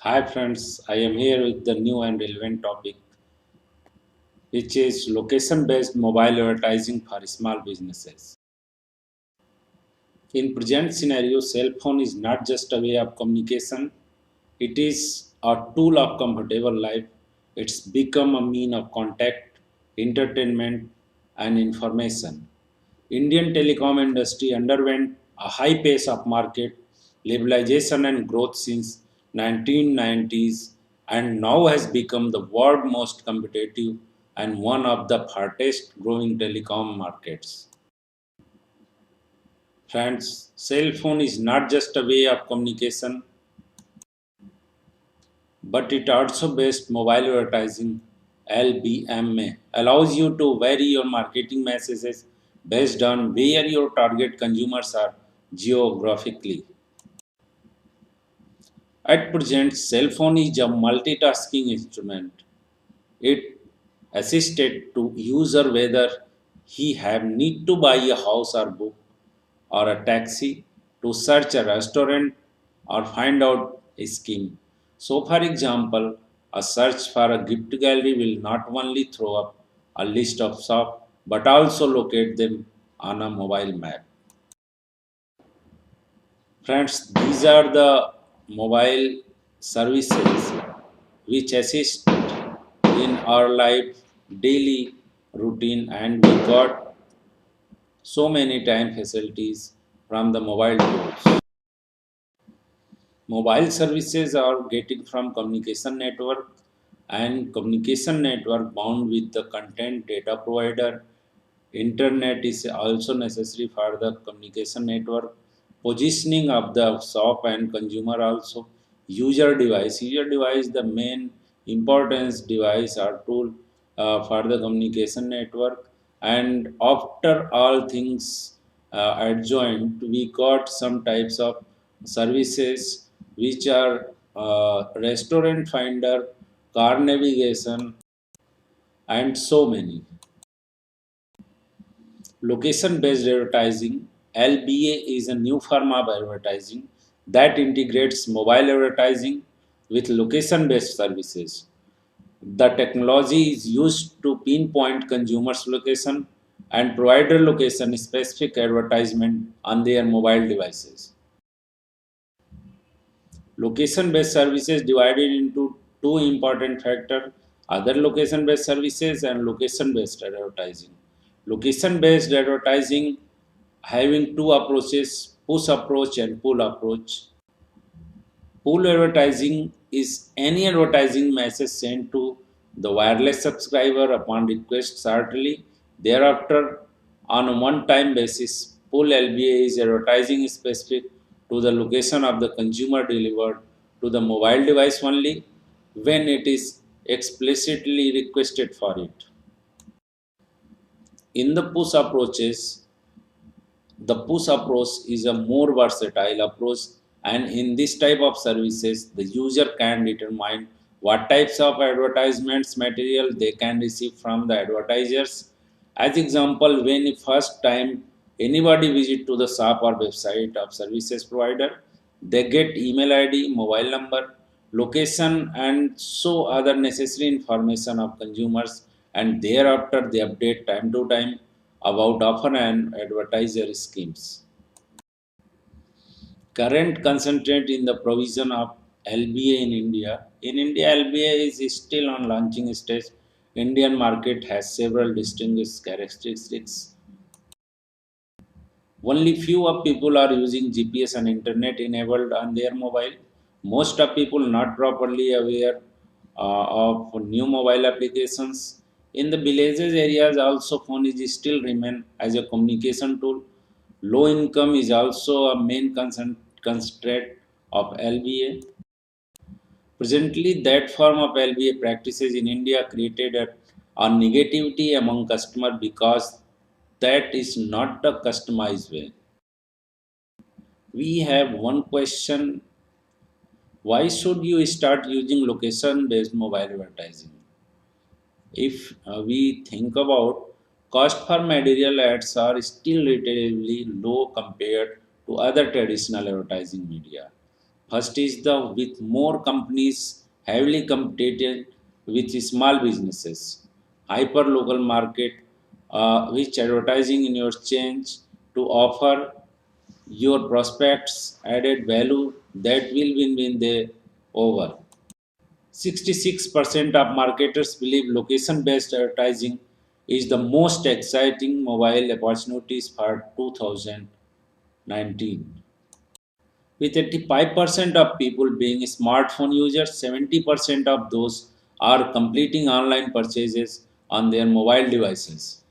Hi friends, I am here with the new and relevant topic which is location based mobile advertising for small businesses. In present scenario, cell phone is not just a way of communication, it is a tool of comfortable life. It's become a mean of contact, entertainment and information. Indian telecom industry underwent a high pace of market liberalization and growth since 1990s and now has become the world most competitive and one of the fastest growing telecom markets. Friends, cell phone is not just a way of communication, but it also based mobile advertising LBMA allows you to vary your marketing messages based on where your target consumers are geographically. At present, cell phone is a multitasking instrument. It assisted to user whether he have need to buy a house or book or a taxi to search a restaurant or find out a scheme. So for example, a search for a gift gallery will not only throw up a list of shop but also locate them on a mobile map. Friends, these are the mobile services which assist in our life daily routine and we got so many time facilities from the mobile tools. Mobile services are getting from communication network and communication network bound with the content data provider. Internet is also necessary for the communication network. Positioning of the shop and consumer also. User device the main importance device or tool for the communication network. And after all things adjoined, we got some types of services which are restaurant finder, car navigation, and so many. Location based advertising LBA is a new form of advertising that integrates mobile advertising with location based services. The technology is used to pinpoint consumers' location and provider location specific advertisement on their mobile devices. Location based services divided into two important factors, other location based services and location based advertising. Location based advertising having two approaches, push approach and pull approach. Pull advertising is any advertising message sent to the wireless subscriber upon request shortly thereafter on a one-time basis. Pull LBA is advertising specific to the location of the consumer delivered to the mobile device only when it is explicitly requested for it. In the push approaches, the push approach is a more versatile approach, and in this type of services, the user can determine what types of advertisements material they can receive from the advertisers. As example, when first time anybody visit to the shop or website of services provider, they get email ID, mobile number, location, and so other necessary information of consumers, and thereafter they update time to time about offer and advertiser schemes. Current concentrate in the provision of LBA in India. In India, LBA is still on launching stage. Indian market has several distinguished characteristics. Only few of people are using GPS and internet enabled on their mobile. Most of people not properly aware of new mobile applications. In the villages areas, also phone is still remain as a communication tool. Low income is also a main constraint of LBA. Presently, that form of LBA practices in India created a negativity among customers because that is not a customized way. We have one question, why should you start using location based mobile advertising? If we think about cost per material ads are still relatively low compared to other traditional advertising media. First is the with more companies heavily competed with small businesses. Hyper local market, which advertising in your change to offer your prospects added value that will win they over. 66% of marketers believe location based advertising is the most exciting mobile opportunities for 2019. With 85% of people being smartphone users, 70% of those are completing online purchases on their mobile devices.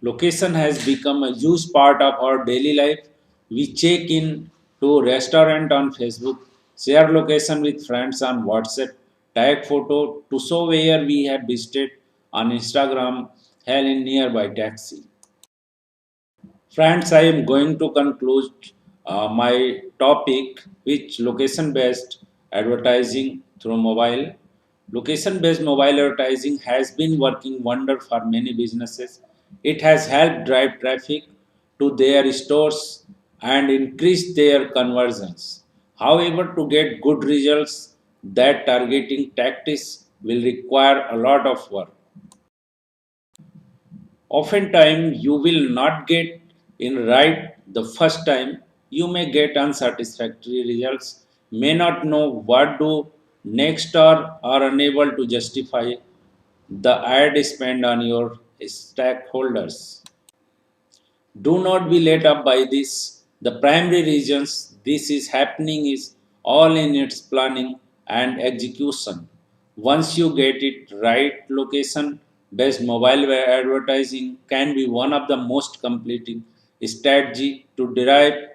Location has become a huge part of our daily life. We check in to a restaurant on Facebook, share location with friends on WhatsApp, tag photo to show where we have visited on Instagram, hail in nearby taxi. Friends, I am going to conclude my topic, which location based advertising through mobile. Location based mobile advertising has been working wonder for many businesses. It has helped drive traffic to their stores and increase their conversions. However, to get good results, that targeting tactics will require a lot of work. Oftentimes, you will not get in right the first time. You may get unsatisfactory results, may not know what to next, or are unable to justify the ad spend on your stakeholders. Do not be let up by this. The primary reasons this is happening is all in its planning and execution. Once you get it right, location based mobile advertising can be one of the most completing strategy to derive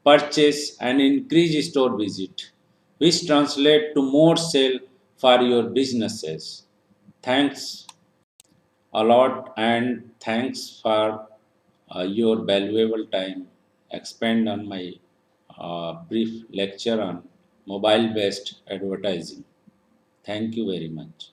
purchase and increase store visit, which translate to more sale for your businesses. Thanks a lot, and thanks for your valuable time expand on my brief lecture on mobile based advertising. Thank you very much.